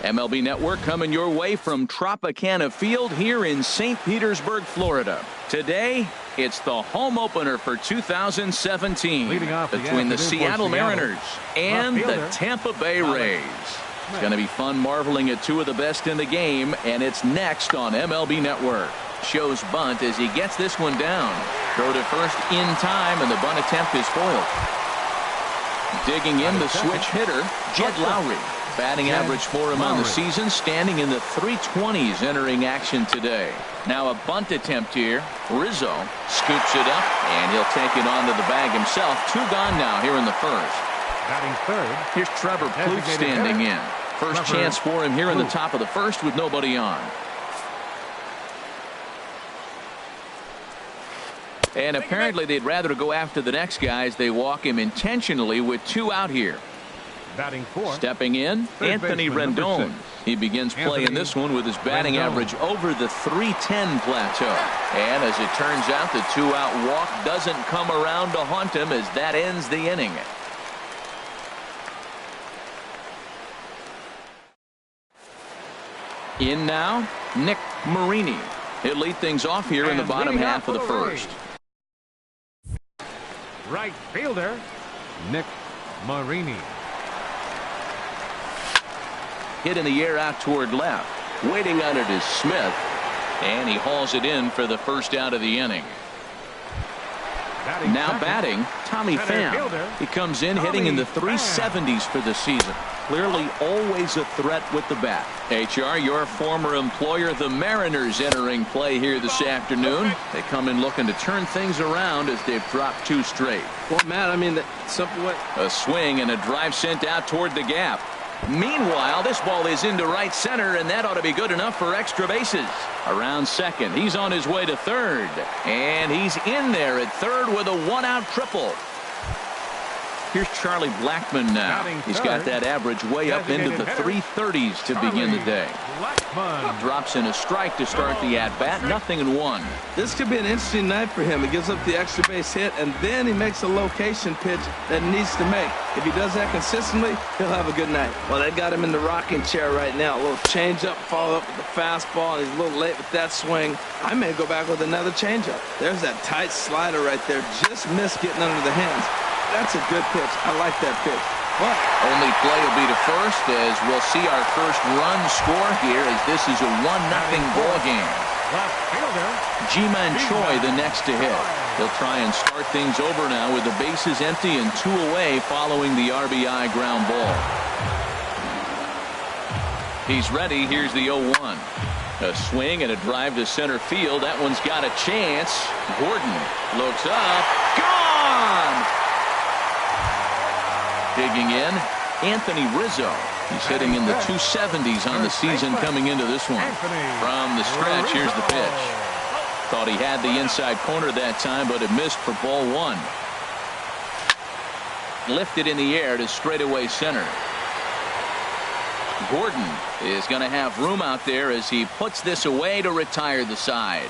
MLB Network coming your way from Tropicana Field here in St. Petersburg, Florida. Today, it's the home opener for 2017 between the Seattle Mariners and the Tampa Bay Rays. It's going to be fun marveling at two of the best in the game, and it's next on MLB Network. Shows bunt as he gets this one down. Throw to first in time, and the bunt attempt is foiled. Digging in the switch hitter, Jed Lowry. Batting average for him on the season, standing in the 320s entering action today. Now a bunt attempt here. Rizzo scoops it up, and he'll take it onto the bag himself. Two gone now here in the first. Batting third. Here's Trevor Plouffe standing in. First chance for him here in the top of the first with nobody on. And apparently they'd rather go after the next guy as they walk him intentionally with two out here. Batting fourth. Stepping in, Anthony Rendon. He begins playing this one with his batting average over the 310 plateau. And as it turns out, the two-out walk doesn't come around to haunt him as that ends the inning. In now, Nick Marini. He'll lead things off here in the bottom half of the first. Right fielder, Nick Marini. Hit in the air out toward left. Waiting on it is Smith. And he hauls it in for the first out of the inning. Now batting, Tommy Pham. He comes in hitting in the 370s for the season. Clearly always a threat with the bat. HR, your former employer, the Mariners, entering play here this afternoon. They come in looking to turn things around as they've dropped two straight. Well, Matt, I mean, that's simple way. A swing and a drive sent out toward the gap. Meanwhile, this ball is into right center, and that ought to be good enough for extra bases. Around second, he's on his way to third, and he's in there at third with a one-out triple. Here's Charlie Blackmon now. He's got that average way up into the 330s to begin the day. Drops in a strike to start the at-bat, 0-1. This could be an interesting night for him. He gives up the extra base hit, and then he makes a location pitch that he needs to make. If he does that consistently, he'll have a good night. Well, they got him in the rocking chair right now. A little changeup, followed up with the fastball, and he's a little late with that swing. I may go back with another changeup. There's that tight slider right there. Just missed getting under the hands. That's a good pitch. I like that pitch. But only play will be to first as we'll see our first run score here as this is a 1-0 ball game. Ji-Man Choi the next to hit. He'll try and start things over now with the bases empty and two away following the RBI ground ball. He's ready. Here's the 0-1. A swing and a drive to center field. That one's got a chance. Gordon looks up. Gone! Digging in, Anthony Rizzo. He's hitting in the 270s on the season coming into this one. From the stretch, here's the pitch. Thought he had the inside corner that time, but it missed for ball one. Lifted in the air to straightaway center. Gordon is going to have room out there as he puts this away to retire the side.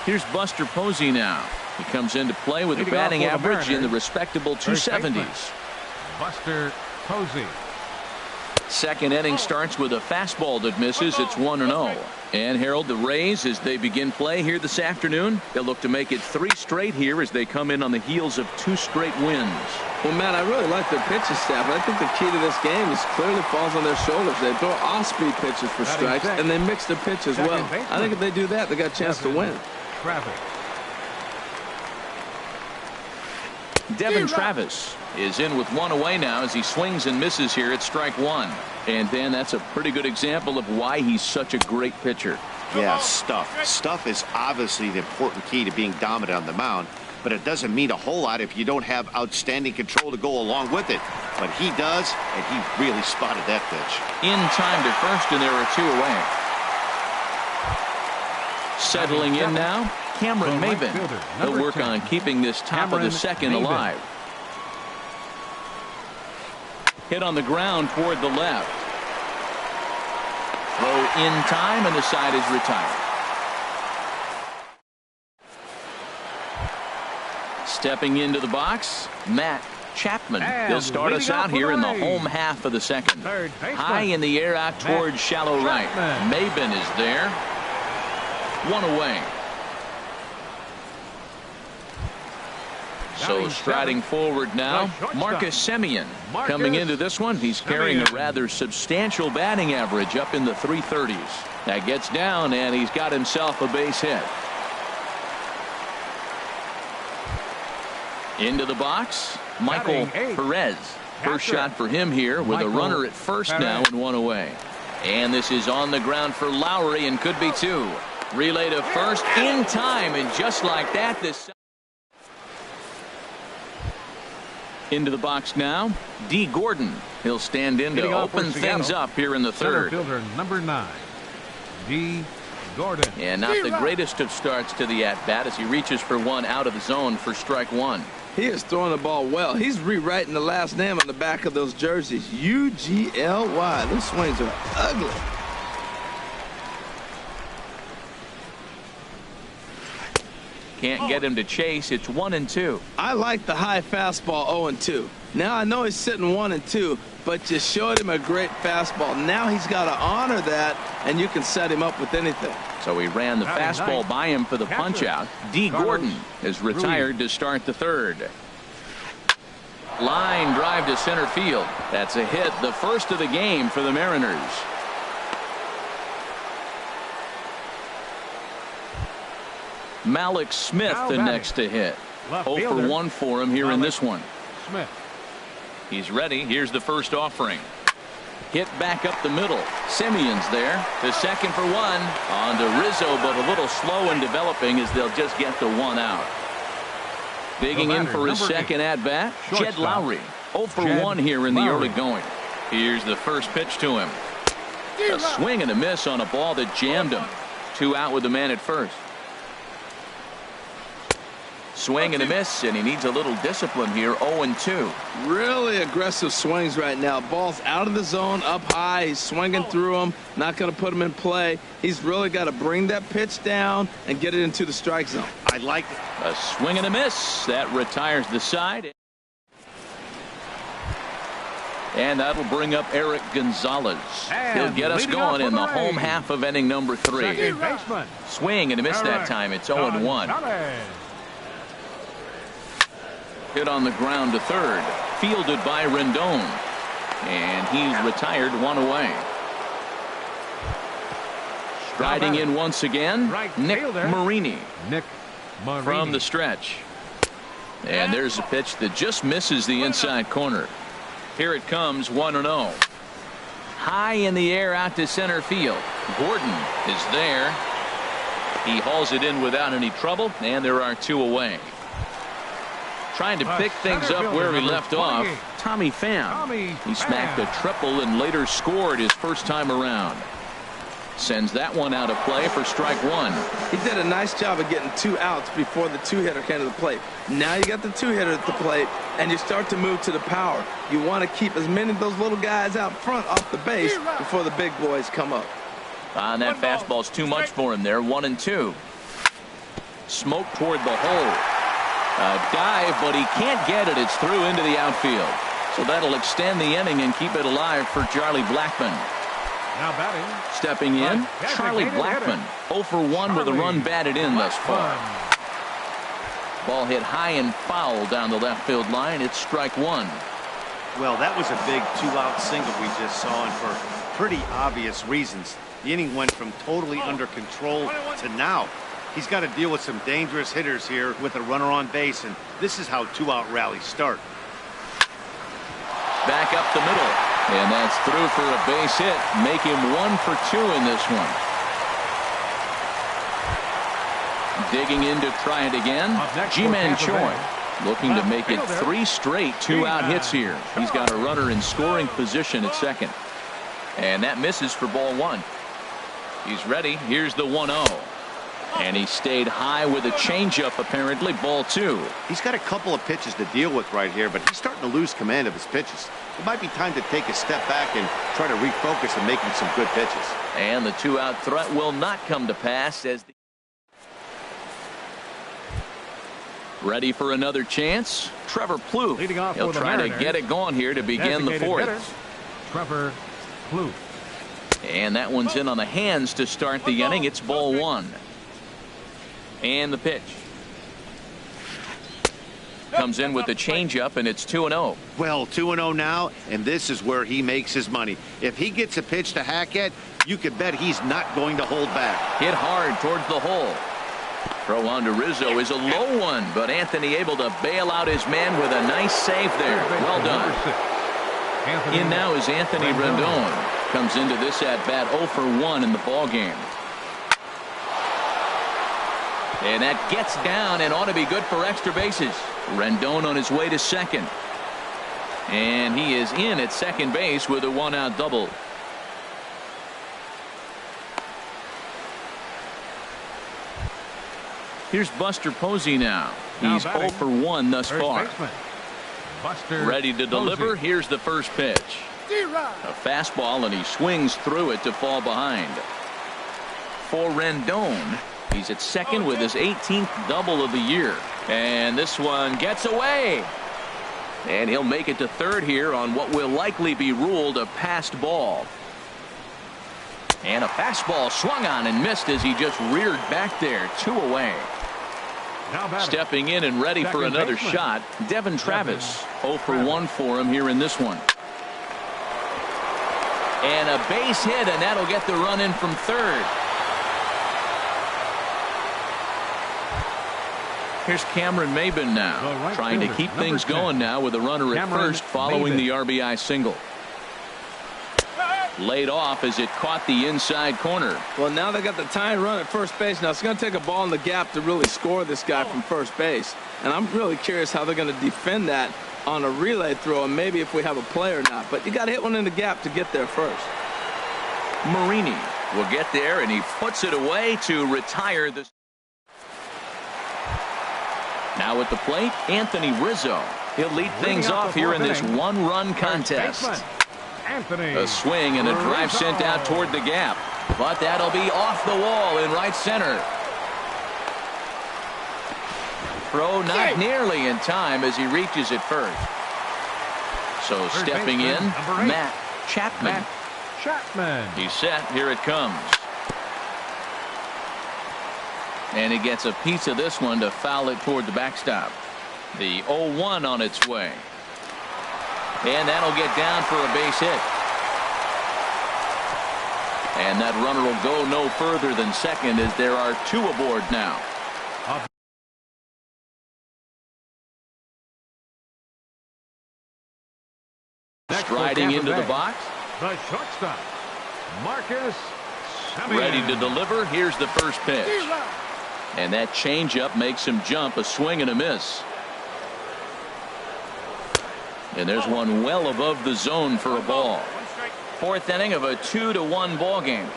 Here's Buster Posey now. He comes into play with a batting average in the respectable 270s. Buster Posey. Second inning starts with a fastball that misses. It's 1-0. And Harold, the Rays, as they begin play here this afternoon, they'll look to make it 3 straight here as they come in on the heels of 2 straight wins. Well, Matt, I really like their pitching staff. I think the key to this game is clearly falls on their shoulders. They throw off-speed pitches for strikes, and they mix the pitch as well. I think if they do that, they got a chance to win. Devin Travis is in with one away now as he swings and misses here at strike one. And then that's a pretty good example of why he's such a great pitcher. Yeah, stuff. Stuff is obviously the important key to being dominant on the mound, but it doesn't mean a whole lot if you don't have outstanding control to go along with it. But he does, and he really spotted that pitch. In time to first, and there are 2 away. Settling in now, Cameron Maven. He'll work on keeping this top of the second alive. Hit on the ground toward the left. Throw in time, and the side is retired. Stepping into the box, Matt Chapman. And He'll start us leading out off here with in a the raise. home half of the second. Third baseman. High in the air out towards shallow right. Chapman. Maben is there. One away. So Batting striding seventh, forward now, the shortstop. Marcus Semien. Marcus Coming into this one, he's carrying a Semien. rather substantial batting average up in the 330s. That gets down, and he's got himself a base hit. Into the box, Michael Batting eighth. Perez. First Catcher. shot for him here with Michael a runner at first Perez. now and one away. And this is on the ground for Lowry and could be two. Relay to first in time, and just like that, this into the box now. D. Gordon. He'll stand in to Hitting off for open things Seattle. up here in the Center third. fielder number 9, D. Gordon. And not the greatest of starts to the at-bat as he reaches for one out of the zone for strike one. He is throwing the ball well. He's rewriting the last name on the back of those jerseys. UGLY. Those swings are ugly. Can't get him to chase. It's 1-2. I like the high fastball 0-2. Now I know he's sitting 1-2, but you showed him a great fastball. Now he's got to honor that, and you can set him up with anything. So he ran the Batting fastball ninth. by him for the Catcher. punch out. D. Carlos Gordon is retired to start the third. Line drive to center field. That's a hit, the first of the game for the Mariners. Malik Smith Now the batting. next to hit. Left 0 for fielder. 1 for him here in Malik this one. Smith. He's ready. Here's the first offering. Hit back up the middle. Simeon's there. The second for one. On to Rizzo, but a little slow in developing as they'll just get the one out. Digging in for his number second at-bat, Jed Shortstop. Lowry. 0 for Jed 1 here in the Lowry. early going. Here's the first pitch to him. A swing and a miss on a ball that jammed him. 2 out with the man at first. Swing and a miss, and he needs a little discipline here. 0-2. Really aggressive swings right now. Ball's out of the zone, up high. He's swinging through them, not going to put him in play. He's really got to bring that pitch down and get it into the strike zone. I like it. A swing and a miss. That retires the side. And that'll bring up Eric Gonzalez. And He'll get us leading off going in for the the home Rays. half of inning number 3. Second baseman. Swing and a miss that Eric time. It's 0-1. Gonzalez. Hit on the ground to third. Fielded by Rendon. And he's retired, 1 away. Striding in once again, Right Nick fielder. Marini Nick Marini. from the stretch. And there's a pitch that just misses the inside corner. Here it comes, 1-0. High in the air out to center field. Gordon is there. He hauls it in without any trouble, and there are 2 away. Trying to pick things center up where he fielder, left number off, 28. Tommy Pham. Tommy He smacked a Pham. triple and later scored his first time around. Sends that one out of play for strike 1. He did a nice job of getting 2 outs before the 2-hitter came to the plate. Now you got the 2-hitter at the plate, and you start to move to the power. You want to keep as many of those little guys out front off the base before the big boys come up. And that fastball's too much for him there. 1-2. Smoke toward the hole. A dive, but he can't get it. It's through into the outfield. So that'll extend the inning and keep it alive for Charlie Blackmon. Now batting. Stepping in, Right, Charlie designated Blackmon. hitter. 0 for 1 with a run batted in thus far. Blackmon. Ball hit high and foul down the left field line. It's strike 1. Well, that was a big 2-out single we just saw, and for pretty obvious reasons. The inning went from totally under control to now. He's got to deal with some dangerous hitters here with a runner on base, and this is how 2-out rallies start. Back up the middle. And that's through for a base hit. Make him 1 for 2 in this one. Digging in to try it again. Up next for G-Man Tampa Choi. Bay. Looking to Left make it fielder. 3 straight 2-out hits here. He's got a runner in scoring position at second. And that misses for ball 1. He's ready. Here's the 1-0. And he stayed high with a changeup, apparently. Ball 2. He's got a couple of pitches to deal with right here, but he's starting to lose command of his pitches. It might be time to take a step back and try to refocus and making some good pitches. And the 2-out threat will not come to pass as Ready for another chance? Trevor Plouffe. Leading off He'll for the try to Mariners, get it going here to begin the designated fourth. hitter, Trevor Plouffe. And that one's in on the hands to start the inning. It's ball one. And the pitch. Comes in with the changeup, and it's 2-0. Well, 2-0 now, and this is where he makes his money. If he gets a pitch to hack at, you could bet he's not going to hold back. Hit hard towards the hole. Throw on to Rizzo is a low one, but Anthony able to bail out his man with a nice save there. Well done. In now is Anthony Rendon. Comes into this at bat 0 for 1 in the ball game. And that gets down and ought to be good for extra bases. Rendon on his way to second. And he is in at second base with a 1-out double. Here's Buster Posey now. He's 0 for 1 thus far. Ready to deliver. Here's the first pitch. A fastball, and he swings through it to fall behind. For Rendon, he's at second with his 18th double of the year. And this one gets away. And he'll make it to third here on what will likely be ruled a passed ball. And a fastball swung on and missed as he just reared back there. 2 away. Stepping in and ready for another shot, Devin Travis. 0 for 1 for him here in this one. And a base hit, and that'll get the run in from third. Here's Cameron Maybin now, trying to keep things going now with a runner at first following the RBI single. Laid off as it caught the inside corner. Well, now they got the tying run at first base. Now it's going to take a ball in the gap to really score this guy from first base. And I'm really curious how they're going to defend that on a relay throw, and maybe if we have a play or not. But you got to hit one in the gap to get there first. Marini will get there, and he puts it away to retire this. Now at the plate, Anthony Rizzo. He'll lead things off here in this one-run contest. A swing and a drive sent out toward the gap. But that'll be off the wall in right center. Throw not nearly in time as he reaches it first. So stepping in, Matt Chapman. He's set. Here it comes. And he gets a piece of this one to foul it toward the backstop. The 0-1 on its way. And that'll get down for a base hit. And that runner will go no further than second as there are 2 aboard now. Striding into the box. The shortstop, Marcus Semien. Ready to deliver. Here's the first pitch. And that changeup makes him jump. A swing and a miss. And there's one well above the zone for a ball. Fourth inning of a 2-1 ball game.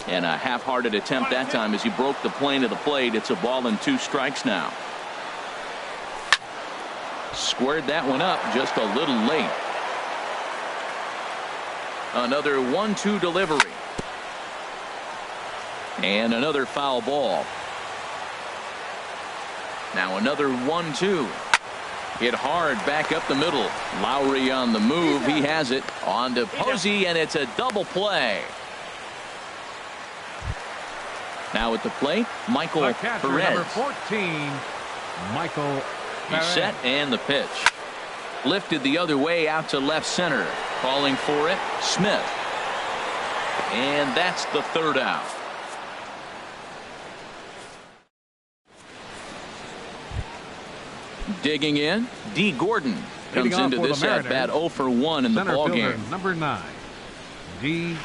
And a half-hearted attempt that time as he broke the plane of the plate. It's a ball and 2 strikes now. Squared that one up just a little late. Another 1-2 delivery. And another foul ball. Now another 1-2. Hit hard back up the middle. Lowry on the move. He has it. On to Posey, and it's a double play. Now at the plate, Michael Perez. Number 14, Michael He's set, and the pitch. Lifted the other way out to left center. Calling for it, Smith. And that's the third out. Digging in, D. Gordon comes into this at bat 0 for 1 in the ball game. Number 9, D.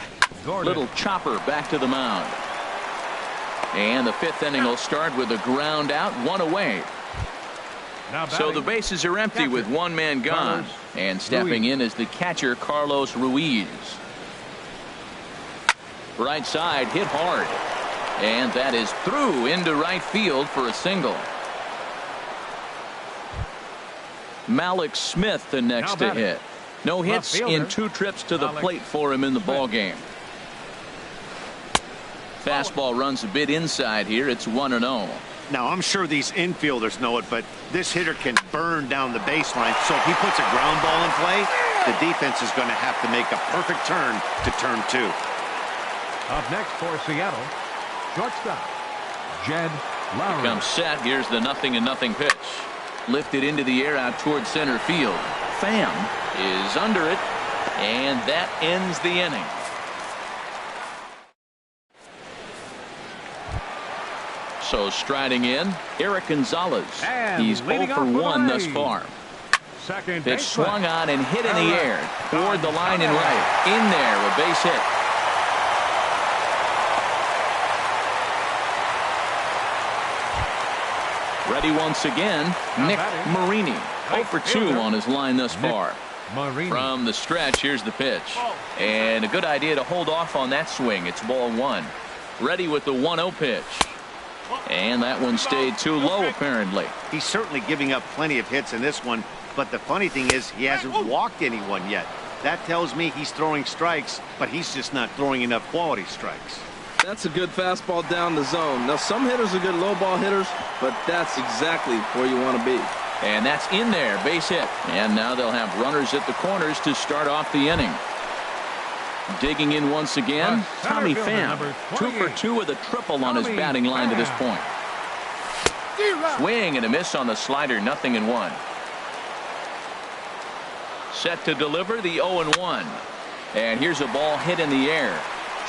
Gordon. Little chopper back to the mound. And the 5th inning will start with a ground out, 1 away. So the bases are empty with 1 man gone. And stepping in is the catcher, Carlos Ruiz. Right side, hit hard. And that is through into right field for a single. Malik Smith the next to hit. No hits in 2 trips to the plate for him in the ball game. Fastball runs a bit inside here. It's 1-0. Now, I'm sure these infielders know it, but this hitter can burn down the baseline. So if he puts a ground ball in play, the defense is going to have to make a perfect turn to turn 2. Up next for Seattle, shortstop, Jed Lowry. Comes set. Here's the 0-0 pitch. Lifted into the air out towards center field. Pham is under it, and that ends the inning. So striding in, Eric Gonzalez. And he's 0 for 1 thus far. Second Pitch baseman. swung on and hit in the air toward the line and right. In there, a base hit. Ready once again, Nick Marini. 0 for 2 on his line thus far. Marini. From the stretch, here's the pitch. And a good idea to hold off on that swing. It's ball 1. Ready with the 1-0 pitch. And that one stayed too low, apparently. He's certainly giving up plenty of hits in this one, but the funny thing is he hasn't walked anyone yet. That tells me he's throwing strikes, but he's just not throwing enough quality strikes. That's a good fastball down the zone. Now, some hitters are good low ball hitters, but that's exactly where you want to be. And that's in there, base hit. And now they'll have runners at the corners to start off the inning. Digging in once again, Tommy Pham. 2 for 2 with a triple on his batting line to this point. Swing and a miss on the slider, 0-1. Set to deliver the 0-1. And here's a ball hit in the air.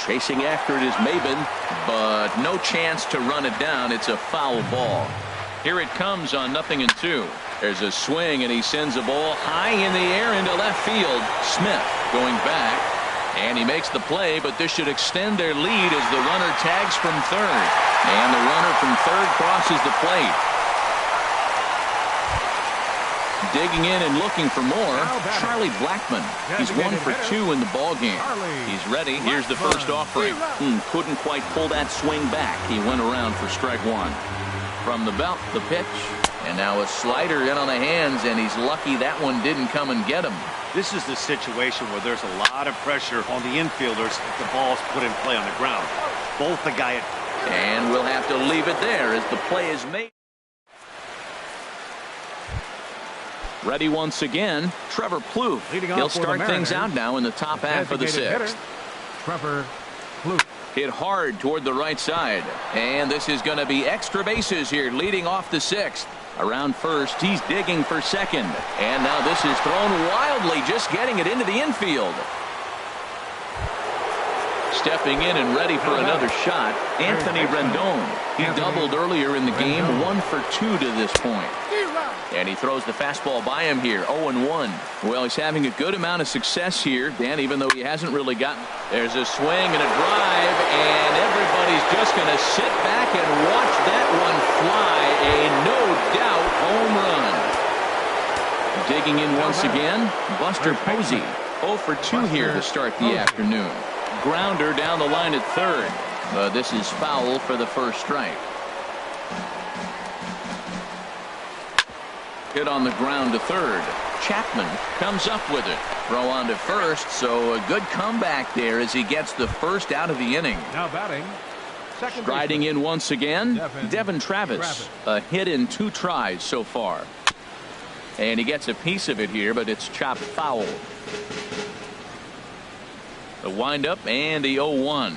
Chasing after it is Maben, but no chance to run it down. It's a foul ball. Here it comes on 0-2. There's a swing, and he sends a ball high in the air into left field. Smith going back, and he makes the play, but this should extend their lead as the runner tags from third. And the runner from third crosses the plate. Digging in and looking for more, Charlie Blackmon. He's 1 for 2 in the ball game. He's ready. Here's the first offering. Couldn't quite pull that swing back. He went around for strike 1. From the belt, the pitch, and now a slider in on the hands, and he's lucky that one didn't come and get him. This is the situation where there's a lot of pressure on the infielders if the ball's put in play on the ground. Both the guy and we'll have to leave it there as the play is made. Ready once again, Trevor Plouffe. He'll start things out now in the top half of the 6th. Trevor Plouffe. Hit hard toward the right side. And this is going to be extra bases here leading off the 6th. Around first, he's digging for second. And now this is thrown wildly, just getting it into the infield. Stepping in and ready for another shot, Anthony Rendon. He doubled earlier in the game, 1 for 2 to this point. And he throws the fastball by him here, 0-1. Well, he's having a good amount of success here, Dan, even though he hasn't really gotten. There's a swing and a drive, and everybody's just going to sit back and watch that one fly. A no-doubt home run. Digging in once again, Buster Posey. 0 for 2 here to start the afternoon. Grounder down the line at third. But this is foul for the first strike. Hit on the ground to third. Chapman comes up with it. Throw on to first, so a good comeback there as he gets the first out of the inning. Now batting, second Striding baseman. in once again, Devin Travis. Travis. A hit in 2 tries so far. And he gets a piece of it here, but it's chopped foul. The windup and the 0-1.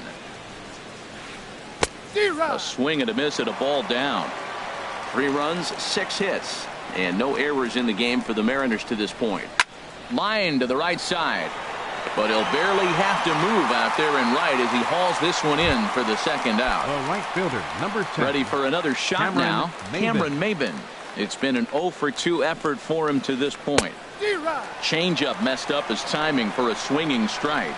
A swing and a miss at a ball down. 3 runs, 6 hits. And no errors in the game for the Mariners to this point. Line to the right side. But he'll barely have to move out there and right as he hauls this one in for the second out. The right fielder, number 10. Ready for another shot now. Cameron Maben. It's been an 0 for 2 effort for him to this point. Changeup messed up his timing for a swinging strike.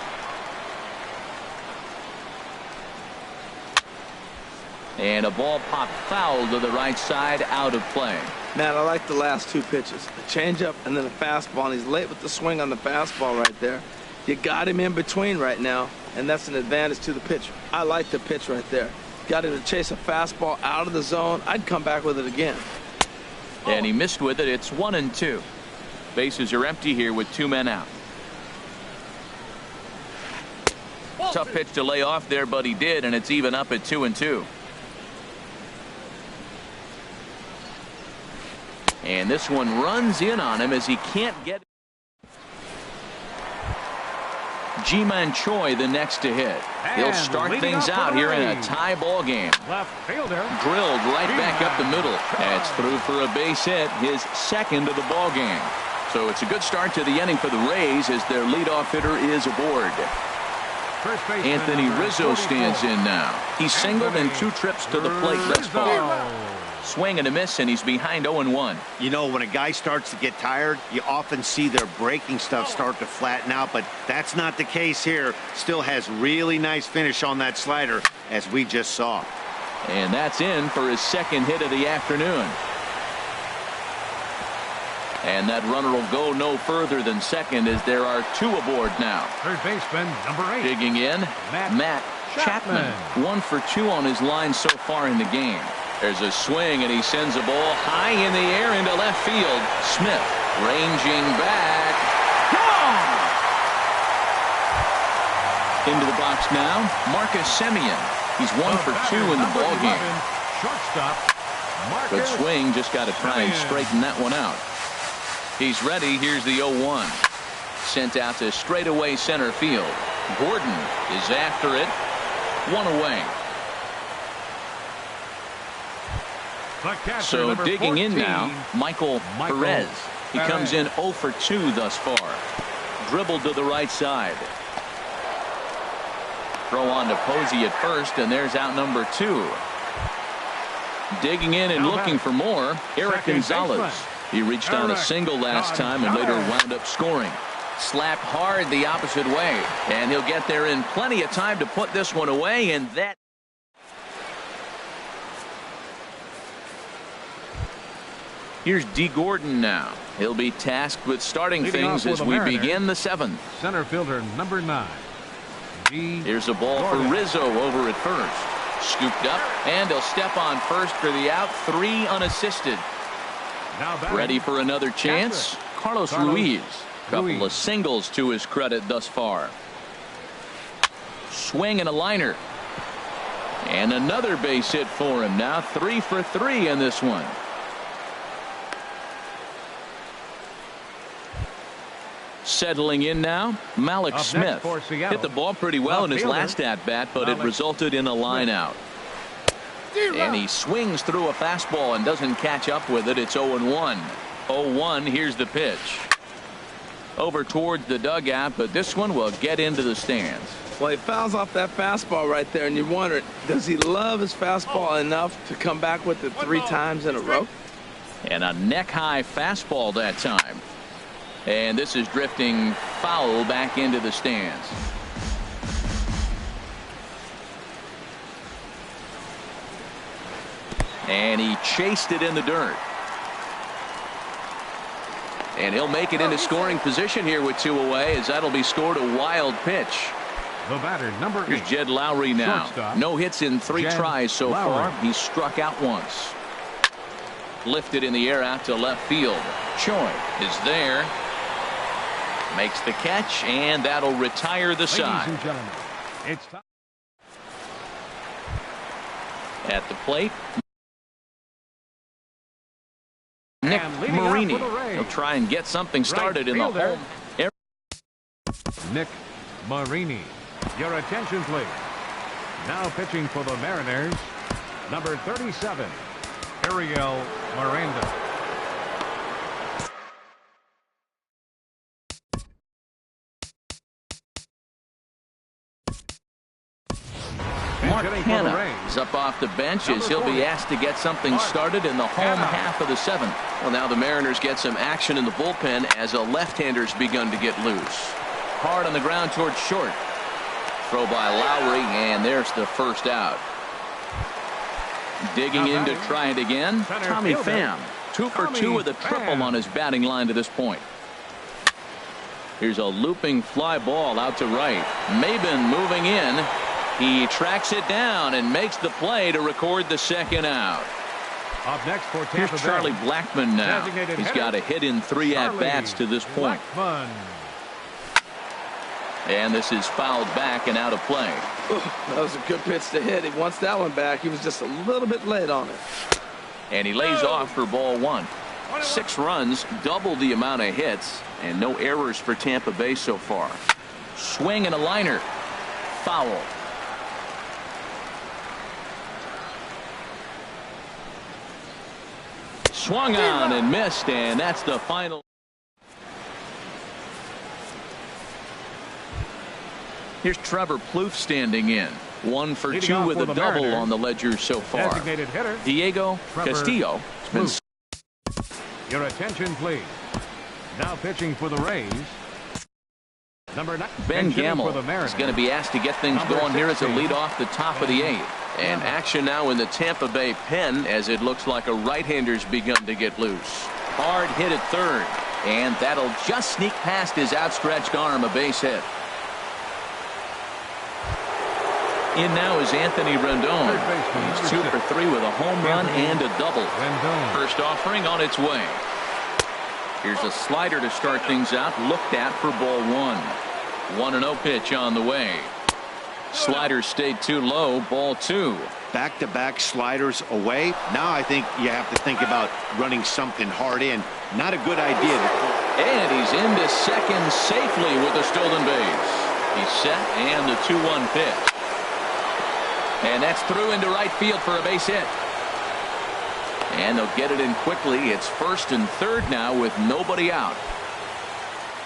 And a ball popped foul to the right side, out of play. Man, I like the last 2 pitches. A changeup and then a fastball. And he's late with the swing on the fastball right there. You got him in between right now, and that's an advantage to the pitcher. I like the pitch right there. Got him to chase a fastball out of the zone. I'd come back with it again. And he missed with it. It's 1-2. Bases are empty here with 2 men out. Tough pitch to lay off there, but he did, and it's even up at 2-2. And this one runs in on him as he can't get. Ji-Man Choi the next to hit. He'll start things out here in a tie ball game. Left fielder. Drilled right back up the middle. That's through for a base hit, his second of the ball game. So it's a good start to the inning for the Rays as their leadoff hitter is aboard. Anthony Rizzo stands in now. He's singled in 2 trips to the plate thus far. Swing and a miss, and he's behind 0-1. You know, when a guy starts to get tired, you often see their breaking stuff start to flatten out, but that's not the case here. Still has really nice finish on that slider, as we just saw. And that's in for his second hit of the afternoon. And that runner will go no further than second as there are 2 aboard now. Third baseman, number 8. Digging in, Matt Chapman. 1 for 2 on his line so far in the game. There's a swing, and he sends a ball high in the air into left field. Smith ranging back. Gone! Into the box now, Marcus Semien. He's 1 for 2 in the ball game. Shortstop, Good swing, just got to try and straighten that one out. He's ready. Here's the 0-1. Sent out to straightaway center field. Gordon is after it. 1 away. So digging in now, Michael Perez. He comes in 0 for 2 thus far. Dribbled to the right side. Throw on to Posey at first, and there's out number 2. Digging in and looking for more, Eric Gonzalez. He reached on a single last time and later wound up scoring. Slapped hard the opposite way, and he'll get there in plenty of time to put this one away, and that. Here's D. Gordon now. He'll be tasked with starting things as we begin the 7th. Center fielder number 9. Here's a ball for Rizzo over at first. Scooped up, and he'll step on first for the out. 3 unassisted. Ready for another chance? Carlos Ruiz. Couple of singles to his credit thus far. Swing and a liner. And another base hit for him. Now 3 for 3 in this one. Settling in now, Malik Smith. Hit the ball pretty well in his last at-bat, but it resulted in a line out. And he swings through a fastball and doesn't catch up with it. It's 0-1. 0-1, here's the pitch. Over towards the dugout, but this one will get into the stands. Well, he fouls off that fastball right there, and you wonder, does he love his fastball enough to come back with it 3 times in a row? And a neck-high fastball that time. And this is drifting foul back into the stands. And he chased it in the dirt. And he'll make it into scoring position here with 2 away, as that'll be scored a wild pitch. The batter, number 8. Here's Jed Lowry now. Shortstop. No hits in 3 tries so Lowry. far. He's struck out once. Lifted in the air out to left field. Choi is there. Makes the catch, and that'll retire the side. Ladies and gentlemen, it's time. At the plate, Nick Marini. He'll try and get something started in the home. Nick Marini. Your attention, please. Now pitching for the Mariners, number 37, Ariel Miranda. Mark Hanna is up off the bench as he'll be asked to get something started in the home half of the 7th. Well, now the Mariners get some action in the bullpen as a left-hander's begun to get loose. Hard on the ground towards short. Throw by Lowry, and there's the first out. Digging in to try it again, Tommy Pham. 2 for 2 with a triple on his batting line to this point. Here's a looping fly ball out to right. Maben moving in. He tracks it down and makes the play to record the second out. Up next for Tampa Here's Charlie Bay. Blackmon now. Designated He's hitter, got a hit in 3 at-bats to this point. Blackmon. And this is fouled back and out of play. That was a good pitch to hit. He wants that one back. He was just a little bit late on it. And he lays off for ball 1. 6 runs, double the amount of hits, and no errors for Tampa Bay so far. Swing and a liner. Foul. Swung on and missed, and that's the final. Here's Trevor Plouffe standing in. 1 for 2 with a double on the ledger so far. Designated hitter, Diego Castillo. Your attention, please. Now pitching for the Rays. Number 9. Ben Gamble is going to be asked to get things going here as a lead off the top of the 8th. And action now in the Tampa Bay pen as it looks like a right-hander's begun to get loose. Hard hit at third. And that'll just sneak past his outstretched arm, a base hit. In now is Anthony Rendon. He's 2 for 3 with a home run and a double. First offering on its way. Here's a slider to start things out. Looked at for ball 1. 1-0 pitch on the way. Slider stayed too low. Ball 2. Back-to-back sliders away. Now I think you have to think about running something hard in. Not a good idea. And he's into second safely with a stolen base. He's set and the 2-1 pitch. And that's through into right field for a base hit. And they'll get it in quickly. It's first and third now with nobody out.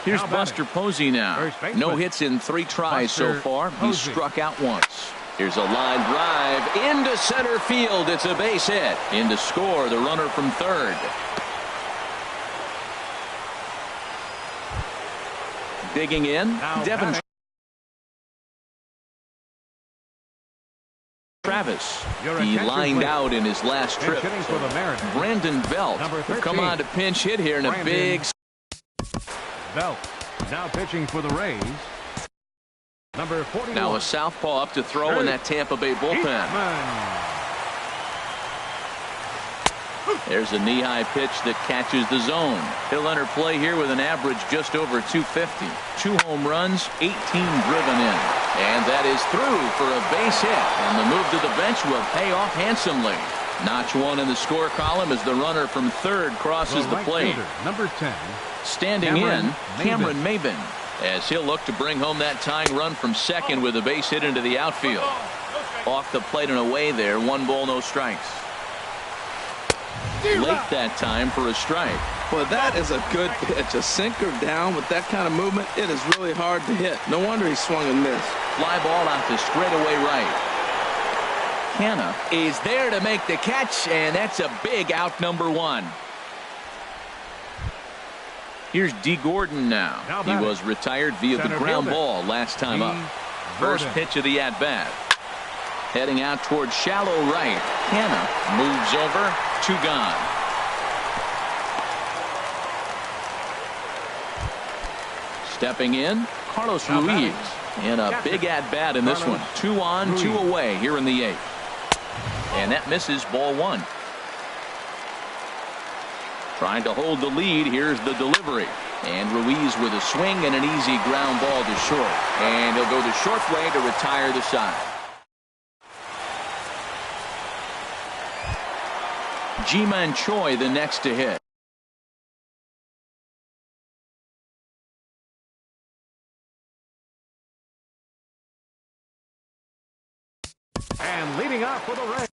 Here's Buster Posey now. No hits in 3 tries so far. He's struck out once. Here's a line drive into center field. It's a base hit. In to score the runner from third. Digging in, Devin Travis. He lined out in his last trip. Brandon Belt will come on to pinch hit here in a big. Belt now pitching for the Rays. Number 41. Now a southpaw up to throw in that Tampa Bay bullpen. There's a knee-high pitch that catches the zone. He'll enter play here with an average just over 250. 2 home runs, 18 driven in. And that is through for a base hit. And the move to the bench will pay off handsomely. Notch 1 in the score column as the runner from third crosses the plate. Number 10. Standing in, Cameron Maybin, as he'll look to bring home that tying run from second with a base hit into the outfield. Off the plate and away there. 1 ball, no strikes. Late that time for a strike. Well, that is a good pitch. A sinker down with that kind of movement, it is really hard to hit. No wonder he swung and missed. Fly ball out to straightaway right. Canna is there to make the catch, and that's a big out, number 1. Here's D. Gordon now. He was retired via the ground ball last time up. First pitch of the at-bat. Heading out towards shallow right. Canna moves over. 2 gone. Stepping in, Carlos Ruiz. And a big at-bat in this one. 2 on, 2 away here in the 8th. And that misses, ball 1. Trying to hold the lead. Here's the delivery. And Ruiz with a swing and an easy ground ball to short. And he'll go the short way to retire the side. Ji-Man Choi the next to hit. And leading off for the Rays.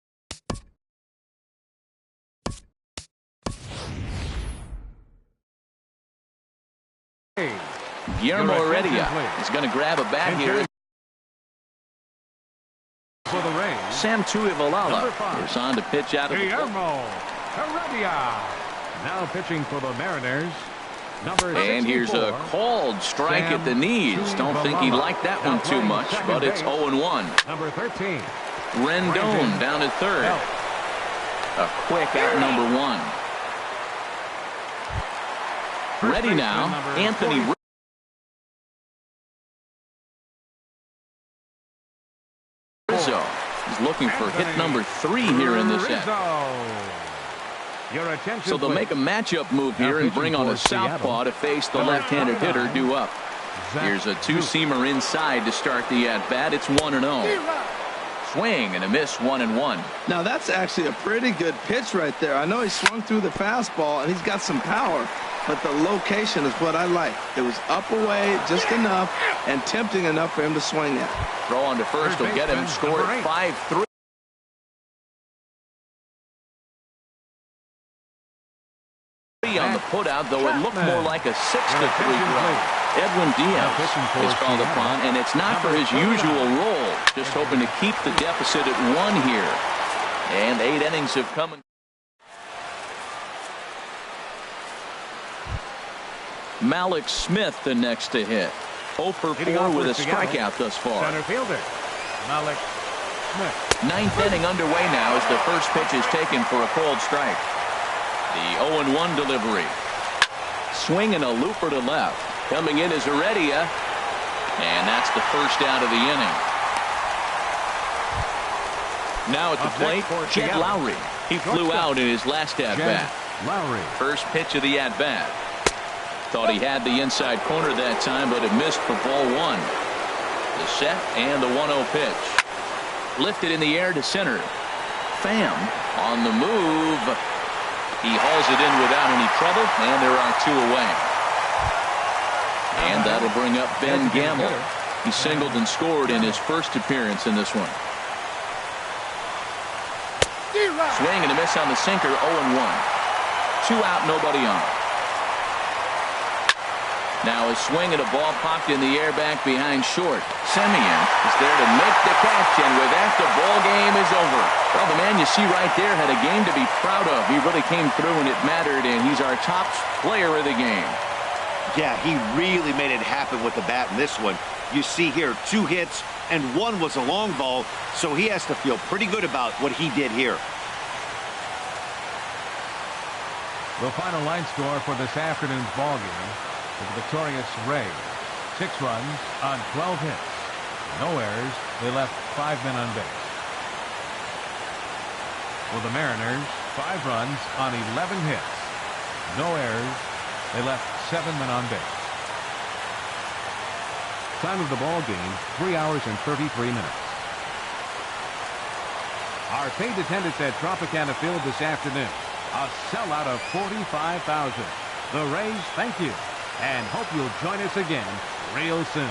Guillermo Heredia is going to grab a bat here. For the Rays, Sam Tuivalala is on to pitch out of the Guillermo Heredia. Now pitching for the Mariners. Number 64. And here's a called strike at the knees. Don't think he liked that one too much, but it's 0-1. Number 13. Rendon down at third. A quick out, number 1. Ready now, Anthony Rizzo. He's looking for hit number 3 here in this set. So they'll make a matchup move here and bring on a southpaw to face the left-handed hitter due up. Here's a 2-seamer inside to start the at-bat. It's 1-0. Swing and a miss, 1-1. Now that's actually a pretty good pitch right there. I know he swung through the fastball and he's got some power, but the location is what I like. It was up away just enough and tempting enough for him to swing at. Throw on to first will get him scored 5-3. On the putout, though it looked more like a 6-3 run. Edwin Diaz is called upon, and it's not for his usual role. Just hoping to keep the deficit at 1 here. And 8 innings have come. Malik Smith the next to hit. 0 for 4 with a strikeout thus far. Center fielder, Malik Smith. 9th inning underway now as the first pitch is taken for a cold strike. The 0-1 delivery. Swing and a looper to left. Coming in is Heredia. And that's the first out of the inning. Now at the plate, Jed Lowry. He flew out in his last at-bat. First pitch of the at-bat. Thought he had the inside corner that time, but it missed for ball 1. The set and the 1-0 pitch. Lifted in the air to center. Pham on the move. He hauls it in without any trouble, and there are 2 away. And that'll bring up Ben Gamble. He singled and scored in his first appearance in this one. Swing and a miss on the sinker, 0-1. 2 out, nobody on. Now a swing and a ball popped in the air back behind short. Semien is there to make the catch, and with that, the ball game is over. Well, the man you see right there had a game to be proud of. He really came through when it mattered, and he's our top player of the game. Yeah, he really made it happen with the bat in this one. You see here 2 hits, and 1 was a long ball, so he has to feel pretty good about what he did here. The final line score for this afternoon's ball game for the victorious Rays. 6 runs on 12 hits. No errors. They left 5 men on base. For the Mariners, 5 runs on 11 hits. No errors. They left 7 men on base. Time of the ball game, 3 hours and 33 minutes. Our paid attendance at Tropicana Field this afternoon. A sellout of 45,000. The Rays thank you and hope you'll join us again real soon.